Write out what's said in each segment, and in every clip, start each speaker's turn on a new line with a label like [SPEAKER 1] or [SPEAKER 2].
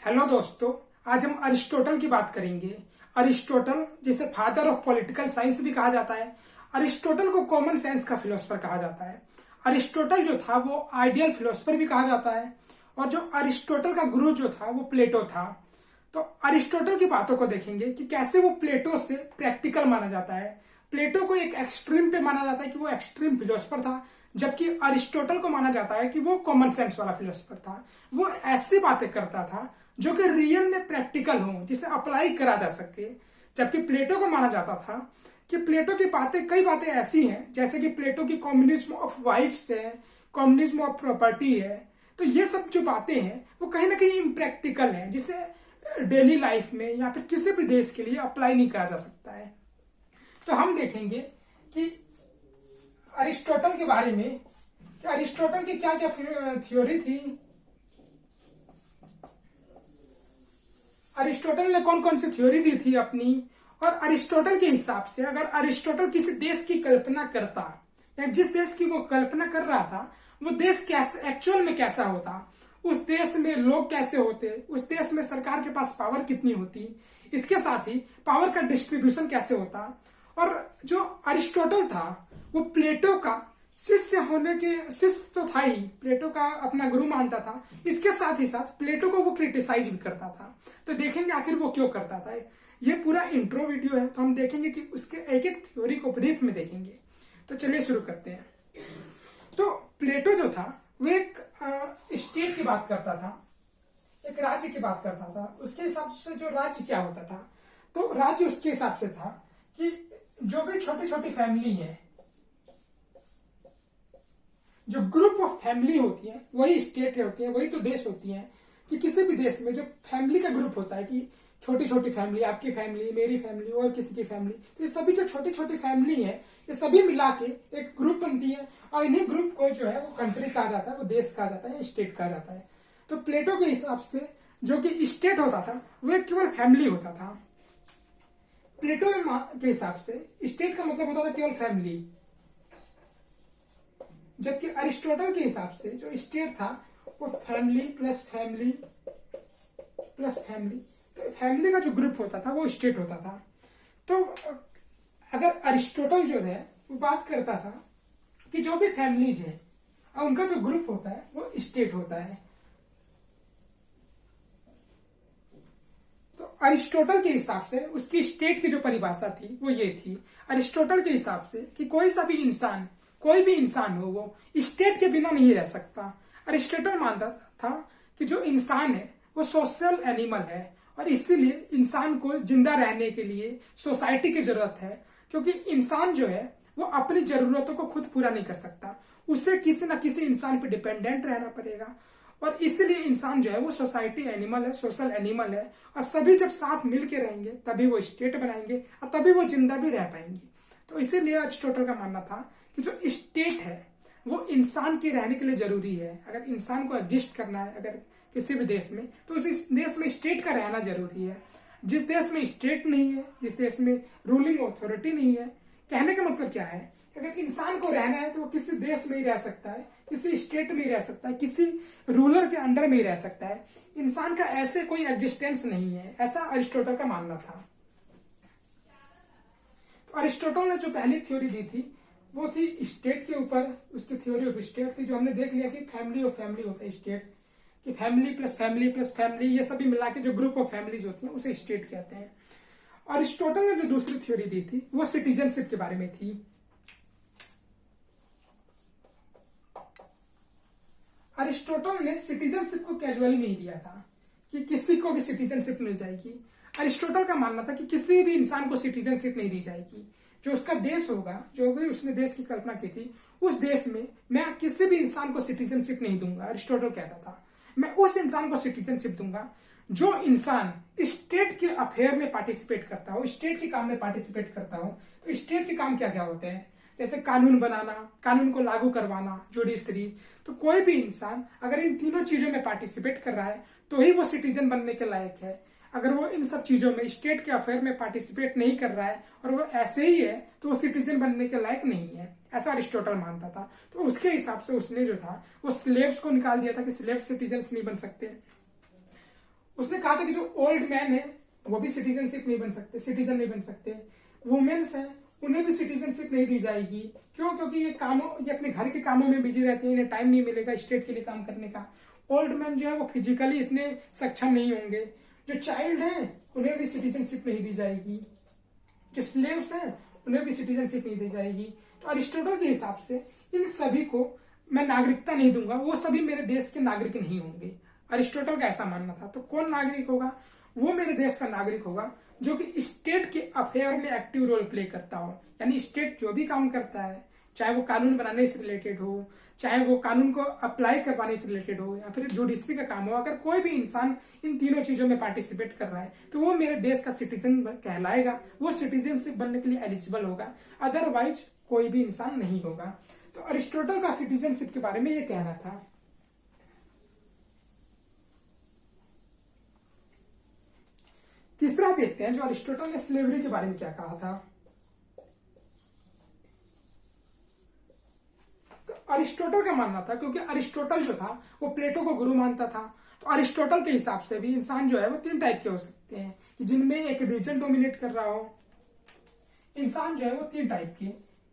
[SPEAKER 1] Hello दोस्तों, आज हम अरिस्टोटल की बात करेंगे। अरिस्टोटल जिसे फादर ऑफ पॉलिटिकल साइंस भी कहा जाता है। अरिस्टोटल को कॉमन सेंस का फिलोसफर कहा जाता है। अरिस्टोटल जो था वो आइडियल फिलोसफर भी कहा जाता है। और जो अरिस्टोटल का गुरु जो था वो प्लेटो था। तो अरिस्टोटल की बातों को देखेंगे कि कैसे वो प्लेटो से प्रैक्टिकल माना जाता है। प्लेटो को एक एक्सट्रीम पे माना जाता है कि वो एक्सट्रीम फिलोसफर था, जबकि अरिस्टोटल को माना जाता है कि वो कॉमन सेंस वाला फिलोसफर था। वो ऐसी बातें करता था जो कि रियल में प्रैक्टिकल हो, जिसे अप्लाई करा जा सके। जबकि प्लेटो को माना जाता था कि प्लेटो की बातें, कई बातें ऐसी हैं जैसे कि प्लेटो की कम्युनिज्म ऑफ वाइफ्स है, कम्युनिज्म ऑफ प्रॉपर्टी है। तो ये सब जो बातें हैं वो कहीं ना कहीं इम्प्रैक्टिकल है, जिसे डेली लाइफ में या फिर किसी भी देश के लिए अप्लाई नहीं करा जा सकता है। तो हम देखेंगे कि अरिस्टोटल के बारे में कि अरिस्टोटल की क्या क्या थ्योरी थी, अरिस्टोटल ने कौन कौन सी थ्योरी दी थी अपनी। और अरिस्टोटल के हिसाब से अगर अरिस्टोटल किसी देश की कल्पना करता या जिस देश की वो कल्पना कर रहा था वो देश कैसे एक्चुअल में कैसा होता, उस देश में लोग कैसे होते, उस देश में सरकार के पास पावर कितनी होती, इसके साथ ही पावर का डिस्ट्रीब्यूशन कैसे होता। और जो अरिस्टोटल था वो प्लेटो का शिष्य होने के, शिष्य तो था ही, प्लेटो का अपना गुरु मानता था। इसके साथ ही साथ प्लेटो को वो क्रिटिसाइज भी करता था। तो देखेंगे आखिर वो क्यों करता था। ये पूरा इंट्रो वीडियो है, तो हम देखेंगे कि उसके एक एक थ्योरी को ब्रीफ में देखेंगे। तो चलिए शुरू करते हैं। तो प्लेटो जो था वो एक स्टेट की बात करता था, एक राज्य की बात करता था। उसके हिसाब से जो राज्य क्या होता था, तो राज्य उसके हिसाब से था कि जो भी छोटी छोटी फैमिली है, जो ग्रुप ऑफ फैमिली होती है वही स्टेट होती है, वही तो देश होती है। कि किसी भी देश में जो फैमिली का ग्रुप होता है, कि छोटी छोटी फैमिली, आपकी फैमिली, मेरी फैमिली और किसी की फैमिली, तो ये सभी जो छोटी छोटी फैमिली है ये सभी मिला के एक ग्रुप बनती है। और इन्हीं ग्रुप को जो है वो कंट्री कहा जाता है, वो देश कहा जाता है, स्टेट कहा जाता है। तो प्लेटो के हिसाब से जो कि स्टेट होता था वो एक केवल फैमिली होता था। प्लेटो के हिसाब से स्टेट का मतलब होता था केवल फैमिली, जबकि अरिस्टोटल के हिसाब से जो स्टेट था वो family plus family plus family. तो फैमिली का जो ग्रुप होता था वो स्टेट होता था। तो अगर अरिस्टोटल जो है वो बात करता था कि जो भी फैमिलीज है और उनका जो ग्रुप होता है वो स्टेट होता है। तो अरिस्टोटल के हिसाब से उसकी स्टेट की जो परिभाषा थी वो ये थी। अरिस्टोटल के हिसाब से कि कोई सा भी इंसान, कोई भी इंसान हो वो स्टेट के बिना नहीं रह सकता। अरिस्टोटल मानता था कि जो इंसान है वो सोशल एनिमल है और इसीलिए इंसान को जिंदा रहने के लिए सोसाइटी की जरूरत है। क्योंकि इंसान जो है वो अपनी जरूरतों को खुद पूरा नहीं कर सकता, उसे किसी ना किसी इंसान पर डिपेंडेंट रहना पड़ेगा। और इसीलिए इंसान जो है वो सोसाइटी एनिमल है, सोशल एनिमल है। और सभी जब साथ मिल के रहेंगे तभी वो स्टेट बनाएंगे और तभी वो जिंदा भी रह पाएंगे। तो इसीलिए अरिस्टोटल का मानना था कि जो स्टेट है वो इंसान के रहने के लिए जरूरी है। अगर इंसान को एग्जिस्ट करना है अगर किसी भी देश में, तो उस देश में स्टेट का रहना जरूरी है। जिस देश में स्टेट नहीं है, जिस देश में रूलिंग अथॉरिटी नहीं है, कहने का मतलब क्या है, अगर इंसान को रहना है तो वो किसी देश में ही रह सकता है, किसी स्टेट में ही रह सकता है, किसी रूलर के अंडर में ही रह सकता है। इंसान का ऐसे कोई एग्जिस्टेंस नहीं है, ऐसा अरिस्टोटल का मानना था। तो अरिस्टोटल ने जो पहली थ्योरी दी थी वो थी स्टेट के ऊपर, उसकी थ्योरी ऑफ स्टेट थी, जो हमने देख लिया कि फैमिली ऑफ फैमिली होता है स्टेट, कि family plus family plus family, ये सभी मिला के जो ग्रुप ऑफ फैमिलीज होती हैं उसे स्टेट कहते हैं। अरिस्टोटल ने जो दूसरी थ्योरी दी थी वो सिटीजनशिप के बारे में थी। अरिस्टोटल ने सिटीजनशिप को कैजुअली नहीं दिया था कि किसी को भी सिटीजनशिप मिल जाएगी। अरिस्टोटल का मानना था कि किसी भी इंसान को सिटीजनशिप नहीं दी जाएगी। जो उसका देश होगा, जो भी उसने देश की कल्पना की थी, उस देश में मैं किसी भी इंसान को सिटीजनशिप नहीं दूंगा। अरिस्टोटल कहता था मैं उस इंसान को सिटीजनशिप दूंगा जो इंसान स्टेट के अफेयर में पार्टिसिपेट करता हो, स्टेट के काम में पार्टिसिपेट करता हो। तो स्टेट के काम क्या क्या होते हैं, जैसे कानून बनाना, कानून को लागू करवाना, जुडिशरी। तो कोई भी इंसान अगर इन तीनों चीजों में पार्टिसिपेट कर रहा है तो ही वो सिटीजन बनने के लायक है। अगर वो इन सब चीजों में, स्टेट के अफेयर में पार्टिसिपेट नहीं कर रहा है और वो ऐसे ही है तो वो सिटीजन बनने के लायक नहीं है, ऐसा अरिस्टोटल मानता था। तो उसके हिसाब से उसने जो था वो स्लेव्स को निकाल दिया था कि स्लेव सिटीजन नहीं बन सकते। उसने कहा था कि जो ओल्ड मैन है वो भी सिटीजनशिप नहीं बन सकते, सिटीजन नहीं बन सकते। वुमेन्स हैं उन्हें भी सिटीजनशिप नहीं दी जाएगी। क्यों? क्योंकि ये अपने घर के कामों में बिजी रहते हैं, इन्हें टाइम नहीं मिलेगा स्टेट के लिए काम करने का। ओल्ड मैन जो है वो फिजिकली इतने सक्षम नहीं होंगे। जो चाइल्ड हैं उन्हें भी सिटीजनशिप नहीं दी जाएगी। जो स्लेव्स हैं उन्हें भी सिटीजनशिप नहीं दी जाएगी। तो अरिस्टोटल के हिसाब से इन सभी को मैं नागरिकता नहीं दूंगा, वो सभी मेरे देश के नागरिक नहीं होंगे। अरिस्टोटल का ऐसा मानना था। तो कौन नागरिक होगा? वो मेरे देश का नागरिक होगा जो कि स्टेट के अफेयर में एक्टिव रोल प्ले करता हो। यानी स्टेट जो भी काम करता है, चाहे वो कानून बनाने से रिलेटेड हो, चाहे वो कानून को अप्लाई करवाने से रिलेटेड हो, या फिर जुडिशरी का काम हो, अगर कोई भी इंसान इन तीनों चीजों में पार्टिसिपेट कर रहा है तो वो मेरे देश का सिटीजन कहलाएगा, वो सिटीजनशिप बनने के लिए एलिजिबल होगा। अदरवाइज कोई भी इंसान नहीं होगा। तो अरिस्टोटल का सिटीजनशिप के बारे में ये कहना था। तीसरा देखते हैं जो अरिस्टोटल ने स्लेवरी के बारे में क्या कहा था। तो अरिस्टोटल का मानना था, क्योंकि अरिस्टोटल जो था वो प्लेटो को गुरु मानता था, तो अरिस्टोटल के हिसाब से भी इंसान जो है वो 3 टाइप के हो सकते हैं कि जिनमें एक रीजन डोमिनेट कर रहा हो। इंसान जो है वो 3 टाइप के,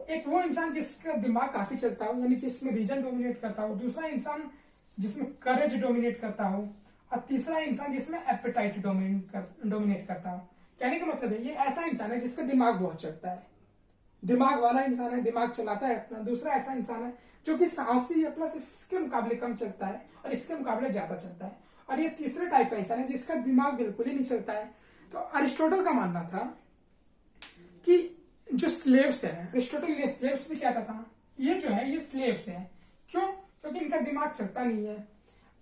[SPEAKER 1] एक वो इंसान जिसका दिमाग काफी चलता हो, यानी जिसमें रीजन डोमिनेट करता हो, दूसरा इंसान जिसमें करेज डोमिनेट करता हो, और तीसरा इंसान जिसमें एपेटाइट डोमिनेट करता हो। कहने का मतलब है ये ऐसा इंसान है जिसका दिमाग बहुत चलता है, दिमाग वाला इंसान है, दिमाग चलाता है अपना। दूसरा ऐसा इंसान है जो कि साहसी है, प्लस इसके मुकाबले कम चलता है और इसके मुकाबले ज्यादा चलता है। और ये तीसरे टाइप का इंसान है जिसका दिमाग बिल्कुल ही नहीं चलता है। तो अरिस्टोटल का मानना था कि जो स्लेव्स है, अरिस्टोटल ने स्लेव्स भी कहता था, ये जो है ये स्लेव्स है। क्यों? क्योंकि इनका दिमाग चलता नहीं है,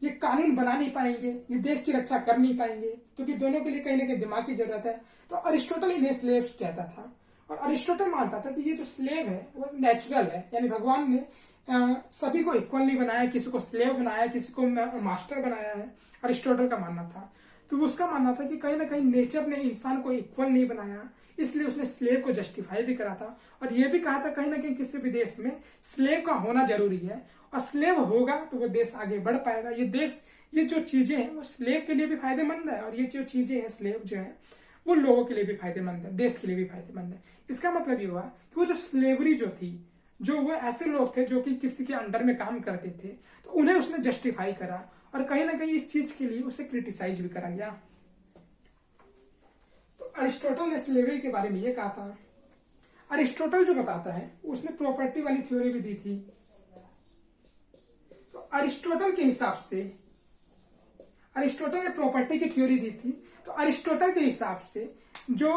[SPEAKER 1] ये कानून बना नहीं पाएंगे, ये देश की रक्षा कर नहीं पाएंगे, क्योंकि दोनों के लिए कहीं ना कहीं दिमाग की जरूरत है। तो अरिस्टोटल इन्हें स्लेव्स कहता था। और अरिस्टोटल मानता था कि ये जो स्लेव है वो नेचुरल है, यानी भगवान ने सभी को इक्वल नहीं बनाया, किसी को स्लेव बनाया, किसी को मास्टर बनाया है। अरिस्टोटल का मानना था। तो उसका मानना था कि कहीं ना कहीं नेचर ने इंसान को इक्वल नहीं बनाया, इसलिए उसने स्लेव को जस्टिफाई भी करा था। और यह भी कहा था कहीं ना कहीं किसी भी देश में स्लेव का होना जरूरी है, और स्लेव होगा तो वो देश आगे बढ़ पाएगा। ये देश, ये जो चीजें हैं वो स्लेव के लिए भी फायदेमंद है, और ये जो चीजें हैं स्लेव जो है वो लोगों के लिए भी फायदेमंद है, देश के लिए भी फायदेमंद है। इसका मतलब ये हुआ कि वो जो स्लेवरी जो थी, जो वो ऐसे लोग थे जो कि किसी के अंडर में काम करते थे, तो उन्हें उसने जस्टिफाई करा, और कहीं ना कहीं इस चीज के लिए उसे क्रिटिसाइज भी करा गया। तो अरिस्टोटल ने स्लेवरी के बारे में ये कहा था। अरिस्टोटल जो बताता है उसने प्रॉपर्टी वाली थ्योरी भी दी थी। तो अरिस्टोटल के हिसाब से, अरिस्टोटल ने प्रॉपर्टी की थ्योरी दी थी। तो अरिस्टोटल के हिसाब से जो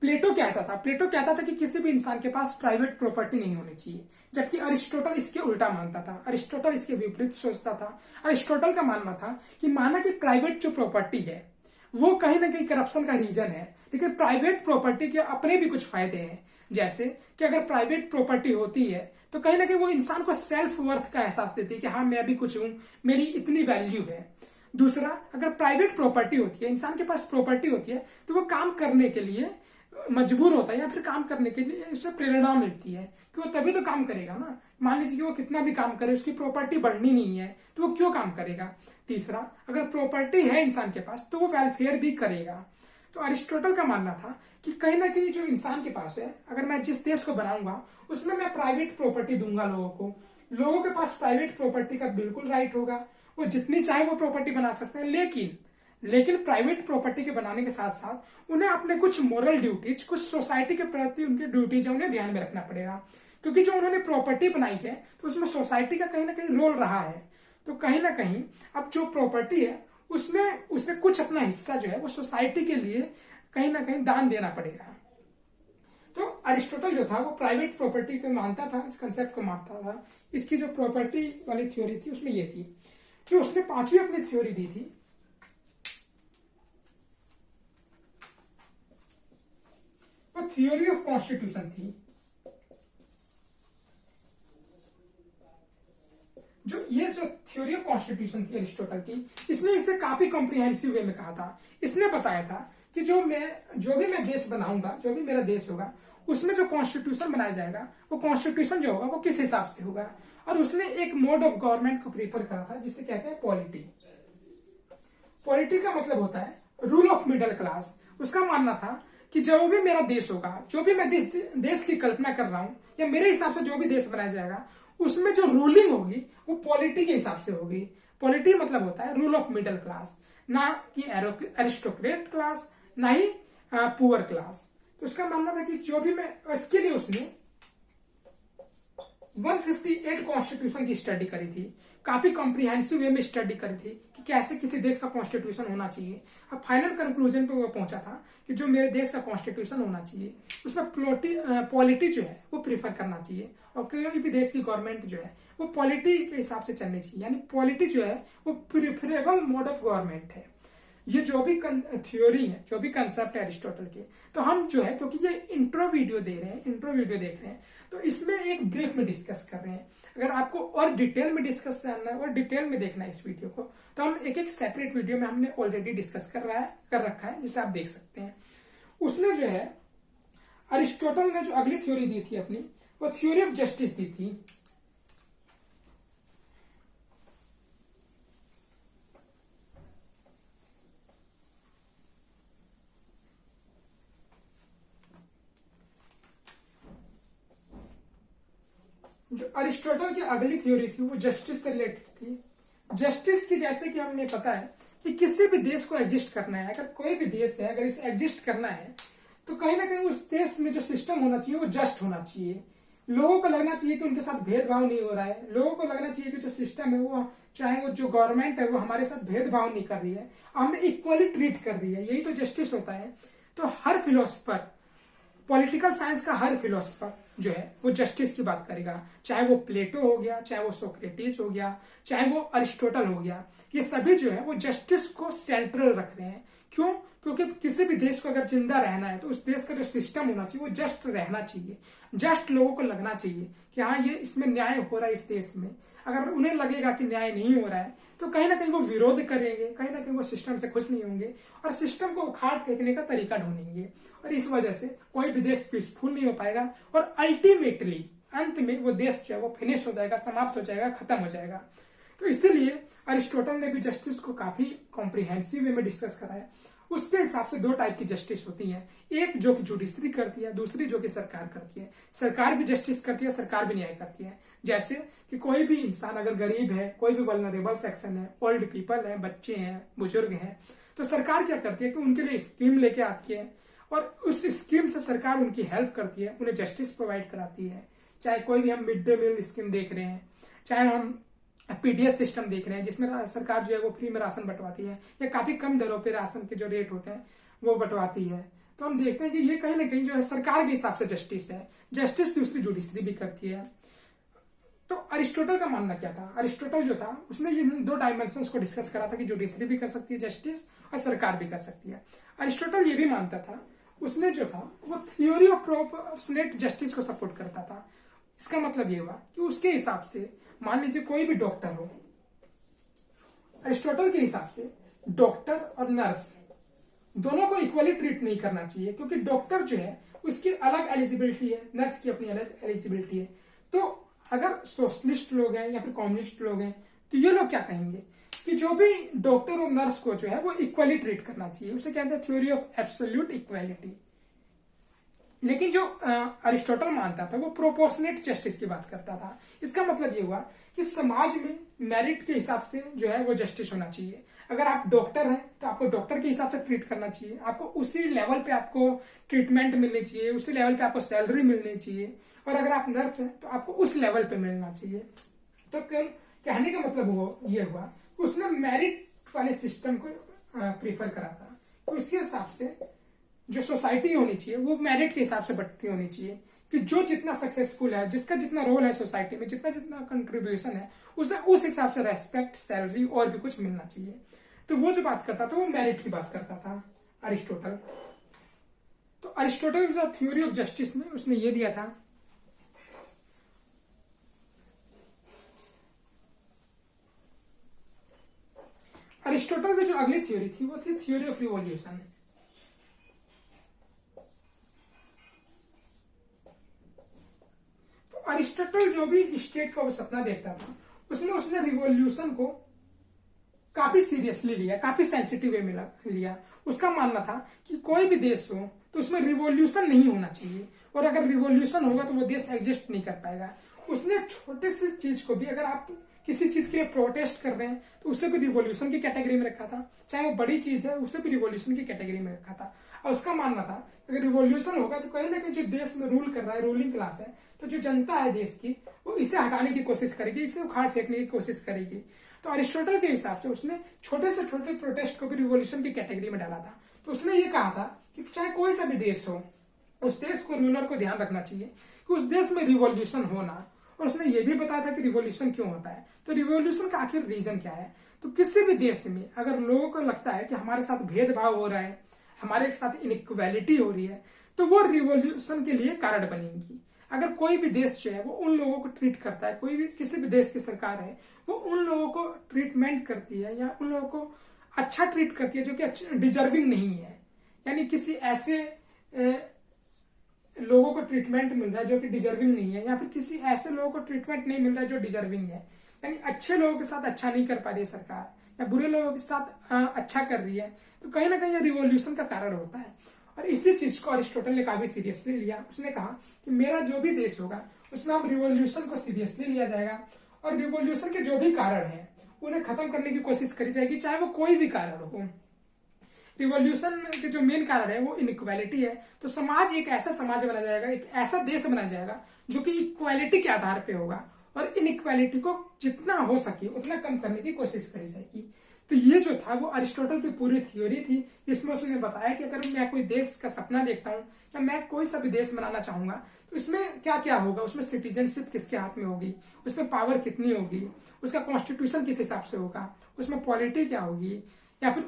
[SPEAKER 1] प्लेटो कहता था, प्लेटो कहता था कि किसी भी इंसान के पास प्राइवेट प्रॉपर्टी नहीं होनी चाहिए, जबकि अरिस्टोटल इसके उल्टा मानता था। अरिस्टोटल इसके विपरीत सोचता था। अरिस्टोटल का मानना था कि माना कि प्राइवेट जो प्रॉपर्टी है वो कहीं ना कहीं करप्शन का रीजन है, लेकिन प्राइवेट प्रॉपर्टी के अपने भी कुछ फायदे हैं। जैसे कि अगर प्राइवेट प्रॉपर्टी होती है तो कहीं ना कहीं वो इंसान को सेल्फ वर्थ का एहसास देती है कि हाँ मैं भी कुछ हूं, मेरी इतनी वैल्यू है। दूसरा, अगर प्राइवेट प्रॉपर्टी होती है, इंसान के पास प्रॉपर्टी होती है, तो वो काम करने के लिए मजबूर होता है, या फिर काम करने के लिए उससे प्रेरणा मिलती है कि वो तभी तो काम करेगा ना। मान लीजिए कि वो कितना भी काम करे, उसकी प्रॉपर्टी बढ़नी नहीं है, तो वो क्यों काम करेगा। तीसरा, अगर प्रॉपर्टी है इंसान के पास तो वो वेलफेयर भी करेगा। तो अरिस्टोटल का मानना था कि कहीं ना कहीं जो इंसान के पास है, अगर मैं जिस देश को बनाऊंगा उसमें मैं प्राइवेट प्रॉपर्टी दूंगा लोगों को, लोगों के पास प्राइवेट प्रॉपर्टी का बिल्कुल राइट होगा, वो जितनी चाहे वो प्रॉपर्टी बना सकते हैं। लेकिन प्राइवेट प्रॉपर्टी के बनाने के साथ साथ उन्हें अपने कुछ मोरल ड्यूटीज, कुछ सोसाइटी के प्रति उनके ड्यूटीज है, उन्हें ध्यान में रखना पड़ेगा। क्योंकि जो उन्होंने प्रॉपर्टी बनाई है तो उसमें सोसाइटी का कहीं ना कहीं रोल रहा है। तो कहीं ना कहीं अब जो प्रॉपर्टी है उसमें उसे कुछ अपना हिस्सा जो है वो सोसाइटी के लिए कहीं ना कहीं दान देना पड़ेगा। तो अरिस्टोटल जो था वो प्राइवेट प्रॉपर्टी को मानता था, इस कंसेप्ट को मानता था। इसकी जो प्रॉपर्टी वाली थ्योरी थी उसमें ये थी कि उसने 5वीं अपनी थ्योरी दी थी, वो थ्योरी ऑफ कॉन्स्टिट्यूशन थी। जो थ्योरी ऑफ कॉन्स्टिट्यूशन थी अरिस्टोटल की, इसने इसे काफी कॉम्प्रिहेंसिव वे में कहा था। इसने बताया था कि जो भी मैं देश बनाऊंगा, जो भी मेरा देश होगा, उसमें जो कॉन्स्टिट्यूशन बनाया जाएगा वो कॉन्स्टिट्यूशन जो होगा वो किस हिसाब से होगा। और उसने एक मोड ऑफ गवर्नमेंट को प्रीफर करा था जिसे कहते हैं पॉलिटी। पॉलिटी का मतलब होता है रूल ऑफ मिडिल क्लास। उसका मानना था कि जो भी मेरा देश होगा, जो भी मैं देश की कल्पना कर रहा हूं, या मेरे हिसाब से जो भी देश बनाया जाएगा, उसमें जो रूलिंग होगी वो पॉलिटी के हिसाब से होगी। पॉलिटी मतलब होता है रूल ऑफ मिडिल क्लास, ना कि एरिस्टोक्रेट क्लास, ना ही पुअर क्लास। तो उसका मानना था कि जो भी मैं, इसके लिए उसने 158 कॉन्स्टिट्यूशन की स्टडी करी थी, काफी कॉम्प्रिहेंसिव वे में स्टडी करी थी कि कैसे किसी देश का कॉन्स्टिट्यूशन होना चाहिए। अब फाइनल कंक्लूजन पे वो पहुंचा था कि जो मेरे देश का कॉन्स्टिट्यूशन होना चाहिए उसमें पॉलिटी जो है वो प्रीफर करना चाहिए, और कोई भी देश की गवर्नमेंट जो है वो पॉलिटी के हिसाब से चलनी चाहिए, यानी पॉलिटी जो है वो प्रिफरेबल मोड ऑफ गवर्नमेंट है। ये जो भी थ्योरी है, जो भी कंसेप्ट है अरिस्टोटल के, तो हम जो है, क्योंकि ये इंट्रो वीडियो देख रहे हैं, तो इसमें एक ब्रीफ में डिस्कस कर रहे हैं। अगर आपको और डिटेल में डिस्कस करना है और डिटेल में देखना है इस वीडियो को, तो हम एक सेपरेट वीडियो में हमने ऑलरेडी डिस्कस कर रखा है, जिसे आप देख सकते हैं। उसने जो है, अरिस्टोटल ने जो अगली थ्योरी दी थी अपनी, वो थ्योरी ऑफ जस्टिस दी थी। जो अरिस्टोटल की अगली थ्योरी थी वो जस्टिस से रिलेटेड थी। जस्टिस की, जैसे कि हमें पता है कि किसी भी देश को एग्जिस्ट करना है, अगर कोई भी देश है, अगर इसे एग्जिस्ट करना है, तो कहीं ना कहीं उस देश में जो सिस्टम होना चाहिए वो जस्ट होना चाहिए। लोगों को लगना चाहिए कि उनके साथ भेदभाव नहीं हो रहा है, लोगों को लगना चाहिए कि जो सिस्टम है वो, चाहे वो जो गवर्नमेंट है वो हमारे साथ भेदभाव नहीं कर रही है, हमें इक्वली ट्रीट कर रही है। यही तो जस्टिस होता है। तो हर फिलोसफर, पॉलिटिकल साइंस का हर फिलोसफर जो है वो जस्टिस की बात करेगा, चाहे वो प्लेटो हो गया, चाहे वो सोक्रेटिस हो गया, चाहे वो अरिस्टोटल हो गया। ये सभी जो है वो जस्टिस को सेंट्रल रख रहे हैं। क्यों? क्योंकि किसी भी देश को अगर जिंदा रहना है तो उस देश का जो सिस्टम होना चाहिए वो जस्ट रहना चाहिए, जस्ट लोगों को लगना चाहिए कि हाँ ये इसमें न्याय हो रहा है इस देश में। अगर उन्हें लगेगा कि न्याय नहीं हो रहा है तो कहीं ना कहीं वो विरोध करेंगे, कहीं ना कहीं वो सिस्टम से खुश नहीं होंगे और सिस्टम को उखाड़ फेंकने का तरीका ढूंढेंगे, और इस वजह से कोई भी देश पीसफुल नहीं हो पाएगा, और अल्टीमेटली अंत में वो देश जो है वो फिनिश हो जाएगा, समाप्त हो जाएगा, खत्म हो जाएगा। तो इसीलिए अरिस्टोटल ने भी जस्टिस को काफी कॉम्प्रिहेंसिव वे में डिस्कस करा है। उसके हिसाब से दो टाइप की जस्टिस होती है, एक जो कि जुडिशरी करती है, दूसरी जो कि सरकार करती है। सरकार भी जस्टिस करती है, सरकार भी न्याय करती है। जैसे कि कोई भी इंसान अगर गरीब है, कोई भी वल्नरेबल सेक्शन है, ओल्ड पीपल है, बच्चे हैं, बुजुर्ग हैं, तो सरकार क्या करती है कि उनके लिए स्कीम लेके आती है, और उस स्कीम से सरकार उनकी हेल्प करती है, उन्हें जस्टिस प्रोवाइड कराती है। चाहे कोई भी हम मिड डे मील स्कीम देख रहे हैं, चाहे हम पीडीएस सिस्टम देख रहे हैं जिसमें सरकार जो है वो फ्री में राशन बंटवाती है, या काफी कम दरों पे राशन के जो रेट होते हैं वो बंटवाती है। तो हम देखते हैं कि ये कहीं ना कहीं जो है सरकार के हिसाब से जस्टिस है। जस्टिस दूसरी जुडिशरी भी करती है। तो अरिस्टोटल का मानना क्या था? अरिस्टोटल जो था उसने ये दो डायमेंशंस को डिस्कस करा था कि जुडिशरी भी कर सकती है जस्टिस, और सरकार भी कर सकती है। अरिस्टोटल ये भी मानता था, उसने जो था वो थ्योरी ऑफ प्रोपोर्शनेट जस्टिस को सपोर्ट करता था। इसका मतलब ये हुआ कि उसके हिसाब से, मान लीजिए कोई भी डॉक्टर हो, अरिस्टोटल के हिसाब से डॉक्टर और नर्स दोनों को इक्वली ट्रीट नहीं करना चाहिए, क्योंकि डॉक्टर जो है उसकी अलग एलिजिबिलिटी है, नर्स की अपनी अलग एलिजिबिलिटी है। तो अगर सोशलिस्ट लोग हैं या फिर कम्युनिस्ट लोग हैं तो ये लोग क्या कहेंगे कि जो भी डॉक्टर और नर्स को जो है वो इक्वली ट्रीट करना चाहिए, उसे कहते हैं थ्योरी ऑफ एब्सोल्यूट इक्वालिटी। लेकिन जो अरिस्टोटल मानता था वो प्रोपोर्शनेट जस्टिस की बात करता था। इसका मतलब ये हुआ कि समाज में मेरिट के हिसाब से जो है वो जस्टिस होना चाहिए। अगर आप डॉक्टर हैं तो आपको डॉक्टर के हिसाब से ट्रीट करना चाहिए, आपको उसी लेवल पे आपको ट्रीटमेंट मिलनी चाहिए, उसी लेवल पे आपको सैलरी मिलनी चाहिए। और अगर आप नर्स हैं तो आपको उस लेवल पे मिलना चाहिए। तो कहने का मतलब वो ये हुआ कि उसने मेरिट वाले सिस्टम को प्रीफर करा था। तो उसके हिसाब से जो सोसाइटी होनी चाहिए वो मेरिट के हिसाब से बंटी होनी चाहिए, कि जो जितना सक्सेसफुल है, जिसका जितना रोल है सोसाइटी में, जितना जितना कंट्रीब्यूशन है, उसे उस हिसाब से रेस्पेक्ट, सैलरी और भी कुछ मिलना चाहिए। तो वो जो बात करता था वो मेरिट की बात करता था अरिस्टोटल। तो अरिस्टोटल जो थ्योरी ऑफ जस्टिस में उसने ये दिया था, अरिस्टोटल की जो अगली थ्योरी थी वो थी थ्योरी ऑफ रिवॉल्यूशन। अरिस्टोटल जो भी स्टेट का वो सपना देखता था उसमें उसने रिवॉल्यूशन को काफी सीरियसली लिया, काफी सेंसिटिव वे में लिया। उसका मानना था कि कोई भी देश हो तो उसमें रिवॉल्यूशन नहीं होना चाहिए, और अगर रिवॉल्यूशन होगा तो वो देश एग्जिस्ट नहीं कर पाएगा। उसने छोटे से चीज को भी, अगर आप किसी चीज के लिए प्रोटेस्ट कर रहे हैं तो उसे भी रिवॉल्यूशन की कैटेगरी में रखा था, चाहे वो बड़ी चीज है उसे भी रिवॉल्यूशन की कैटेगरी में रखा था। और उसका मानना था अगर रिवॉल्यूशन होगा तो कहीं ना कहीं जो देश में रूल कर रहा है, रूलिंग क्लास है, तो जो जनता है देश की, वो इसे हटाने की कोशिश करेगी, इसे उखाड़ फेंकने की कोशिश करेगी। तो अरिस्टोटल के हिसाब से उसने छोटे से छोटे प्रोटेस्ट को भी रिवॉल्यूशन की कैटेगरी में डाला था। तो उसने ये कहा था कि चाहे कोई सा भी देश हो, उस देश को, रूलर को ध्यान रखना चाहिए कि उस देश में रिवॉल्यूशन होना। और उसने ये भी बताया था कि रिवॉल्यूशन क्यों होता है। तो रिवॉल्यूशन का आखिर रीजन क्या है? तो किसी भी देश में अगर लोगों को लगता है कि हमारे साथ भेदभाव हो रहा है, हमारे साथ इनइक्वालिटी हो रही है, तो वो रिवॉल्यूशन के लिए कारण बनेंगी। अगर कोई भी देश जो है वो उन लोगों को ट्रीट करता है, कोई भी किसी भी देश की सरकार है वो उन लोगों को ट्रीटमेंट करती है या उन लोगों को अच्छा ट्रीट करती है जो कि डिजर्विंग नहीं है, यानी किसी ऐसे लोगों को ट्रीटमेंट मिल रहा है जो कि डिजर्विंग नहीं है, या फिर किसी ऐसे लोगों को ट्रीटमेंट नहीं मिल रहा है जो डिजर्विंग है, यानी अच्छे लोगों के साथ अच्छा नहीं कर पा रही है सरकार, या बुरे लोगों के साथ अच्छा कर रही है, तो कहीं ना कहीं रिवॉल्यूशन का कारण होता है। और इसी चीज को अरिस्टोटल ने काफी सीरियसली लिया। उसने कहा कि मेरा जो भी देश होगा उसमें अब रिवॉल्यूशन को सीरियसली लिया जाएगा, और रिवॉल्यूशन के जो भी कारण है उन्हें खत्म करने की कोशिश करी जाएगी, चाहे वो कोई भी कारण हो। रिवॉल्यूशन के जो मेन कारण है वो इनइक्वालिटी है। तो समाज एक ऐसा समाज बना जाएगा, एक ऐसा देश बना जाएगा जो कि इक्वालिटी के आधार पे होगा, और इनइक्वालिटी को जितना हो सके उतना कम करने की कोशिश करी जाएगी। तो ये जो था वो अरिस्टोटल की पूरी थ्योरी थी। इसमें उसने बताया कि अगर मैं कोई देश का सपना देखता हूँ या मैं कोई सा भी देश बनाना चाहूंगा तो इसमें क्या क्या होगा, उसमें सिटीजनशिप किसके हाथ में होगी, उसमें पावर कितनी होगी, उसका कॉन्स्टिट्यूशन किस हिसाब से होगा, उसमें पॉलिटी क्या होगी, या फिर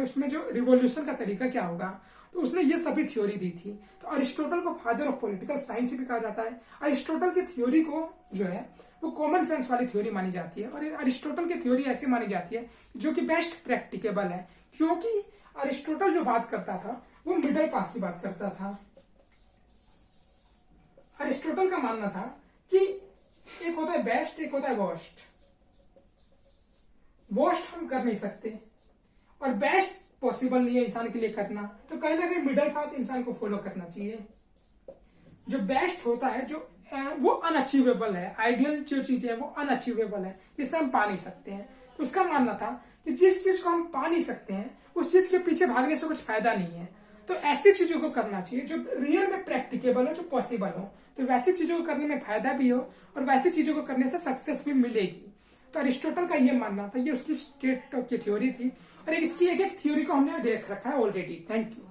[SPEAKER 1] उसमें जो रिवॉल्यूशन का तरीका क्या होगा। तो उसने ये सभी थ्योरी दी थी। तो अरिस्टोटल को फादर ऑफ पॉलिटिकल साइंस भी कहा जाता है। अरिस्टोटल की थ्योरी को जो है वो कॉमन सेंस वाली थ्योरी मानी जाती है, और अरिस्टोटल की थ्योरी ऐसी मानी जाती है जो कि बेस्ट प्रैक्टिकेबल है, क्योंकि अरिस्टोटल जो बात करता था वो मिडल पाथ की बात करता था। अरिस्टोटल का मानना था कि एक होता है बेस्ट, एक होता है वर्स्ट। वर्स्ट हम कर नहीं सकते और बेस्ट पॉसिबल नहीं है इंसान के लिए करना, तो कहीं ना कहीं मिडल पाथ इंसान को फॉलो करना चाहिए। जो बेस्ट होता है, जो वो अनअचीवेबल है, आइडियल जो चीज है वो अनअचीवेबल है, जिसे हम पा नहीं सकते हैं। तो उसका मानना था कि जिस चीज को हम पा नहीं सकते हैं उस चीज के पीछे भागने से कुछ फायदा नहीं है, तो ऐसी चीजों को करना चाहिए जो रियल में प्रैक्टिकेबल हो, जो पॉसिबल हो। तो वैसी चीजों को करने में फायदा भी हो और वैसी चीजों को करने से सक्सेस भी मिलेगी। तो अरिस्टोटल का ये मानना था, ये उसकी स्टेट की थ्योरी थी, और इसकी एक एक थ्योरी को हमने देख रखा है ऑलरेडी। Thank you.